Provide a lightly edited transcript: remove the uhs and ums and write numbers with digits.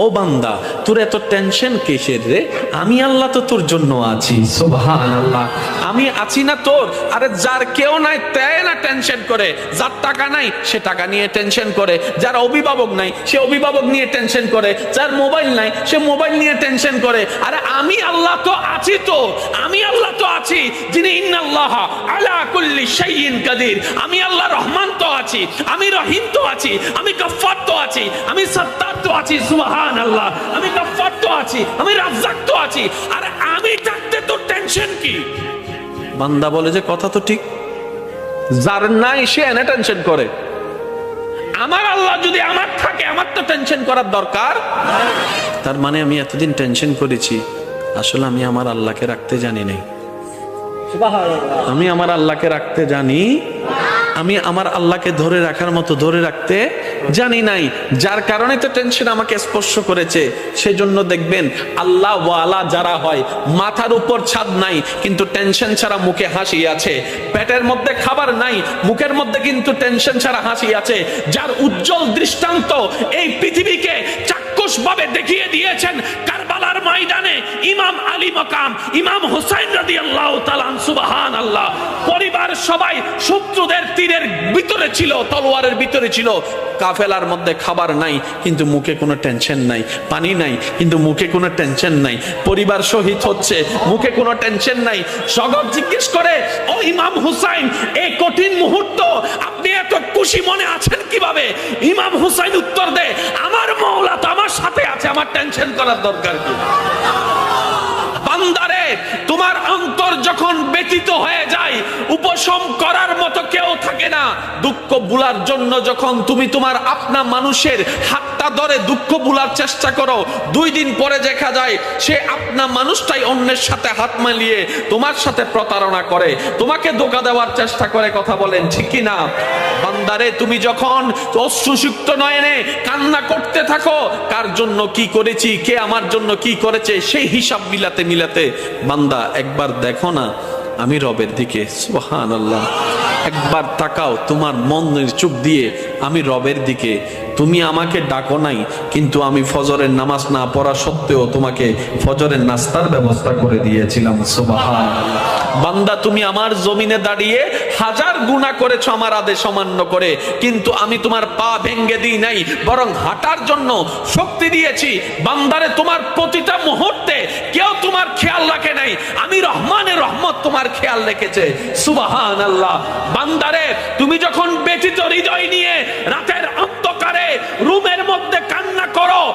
ও বান্দা, তোর এত টেনশন কিসের রে? আমি আল্লাহ তো তোর জন্য আছি। সুবহানাল্লাহ, আমি আছি না তোর? আরে যার কেউ নাই তাই না টেনশন করে, যার টাকা নাই সে টাকা নিয়ে টেনশন করে, যার অভিভাবক নাই সে অভিভাবক নিয়ে টেনশন করে, যার মোবাইল নাই সে মোবাইল নিয়ে টেনশন করে। আরে আমি আল্লাহ তো আছি, তো আমি আল্লাহ তো আছি যিনি ইন্নাল্লাহ আলা কুল্লি শাইইন কাদির। আমি আল্লাহ রহমান তো আছি, আমি রহিম তো আছি, আমি গফফার তো আছি, আমি সত্তার তো আছি। সুবহানাল্লাহ, আমি গফফার তো আছি, আমি রাজ্জাক তো আছি। আর আমি থাকতে তো টেনশন কি? বান্দা বলে যে কথা তো ঠিক, যার নাই সে এনে টেনশন করে। আমার আল্লাহ যদি আমার থাকে, আমার তো টেনশন করার দরকার। তার মানে আমি এতদিন টেনশন করেছি, আসলে আমি আমার আল্লাহকে রাখতে জানি নাই। আমি আমার আল্লাহকে রাখতে জানি, আমি আমার আল্লাহকে ধরে রাখার মতো ধরে রাখতে জানি নাই, যার কারণে তো টেনশন আমাকে স্পর্শ করেছে। সেজন্য দেখবেন আল্লাহ ওয়ালা যারা হয়, মাথার উপর ছাদ নাই কিন্তু টেনশন ছাড়া মুখে হাসি আছে, পেটের মধ্যে খাবার নাই মুখের মধ্যে কিন্তু টেনশন ছাড়া হাসি আছে, যার উজ্জ্বল দৃষ্টান্ত এই পৃথিবীকে চাক্ষুষ ভাবে দেখিয়ে দিয়েছেন কারবালার ময়দানে ইমাম আলী মাকাম ইমাম হুসাইন রাদিয়াল্লাহু তাআলা। সুবহানাল্লাহ, পরিবার সবাই শত্রুদের তীরের ভিতরে ছিল, তলোয়ারের ভিতরে ছিল, কাফেলার মধ্যে খাবার নাই কিন্তু মুখে কোনো টেনশন নাই, পানি নাই কিন্তু মুখে কোনো টেনশন নাই, পরিবার শহীদ হচ্ছে মুখে কোনো টেনশন নাই। জগৎ জিজ্ঞেস করে, ও ইমাম হুসাইন, এই কঠিন মুহূর্ত আপনি এত খুশি মনে আছেন কিভাবে? ইমাম হুসাইন উত্তর দেয়, আমার মাওলা তো আমার সাথে আছে, আমার টেনশন করার দরকার কি? বান্দারে, তোমার অন্তর যখন ব্যতীত হয়ে যায়, উপশম করার মতো কেউ থাকে না। দুঃখ ভুলার জন্য যখন তুমি তোমার আপনা মানুষের হাতটা ধরে দুঃখ ভুলার চেষ্টা করো, 2 দিন পরে দেখা যায় সে আপনা মানুষটাই অন্যের সাথে হাত মিলিয়ে তোমার সাথে প্রতারণা করে, তোমাকে ধোঁকা দেওয়ার চেষ্টা করে। কথা বলেন ঠিক কি না? বান্দারে, তুমি যখন অশ্রুসিক্ত নয়নে কান্না করতে থাকো, কার জন্য কি করেছি, কে আমার জন্য কি করেছে, সেই হিসাব মিলাতে মিলাতে বান্দা একবার দেখো না আমি রবের দিকে। সুবহানাল্লাহ, একবার তাকাও তোমার মনের চোখ দিয়ে আমি রবের দিকে। তুমি আমাকে ডাকো নাই কিন্তু আমি ফজরের নামাজ না পড়া সত্ত্বেও তোমাকে ফজরের নাস্তার ব্যবস্থা করে দিয়েছিলাম। সুবহানাল্লাহ, বান্দা তুমি আমার জমিনে দাঁড়িয়ে 1000 গুনাহ করেছো আমার আদেশ অমান্য করে, কিন্তু আমি তোমার পা ভেঙে দিই নাই, বরং হাঁটার জন্য শক্তি দিয়েছি। বান্দারে, তোমার প্রতিটা মুহূর্তে কেউ তোমার খেয়াল রাখে নাই, আমি রহমানের রহমত তোমার খেয়াল রেখেছে। সুবহানাল্লাহ, বান্দারে, তুমি যখন ব্যথিত হৃদয় নিয়ে রাতের অন্ধকারে রুমের মধ্যে কান্না করো,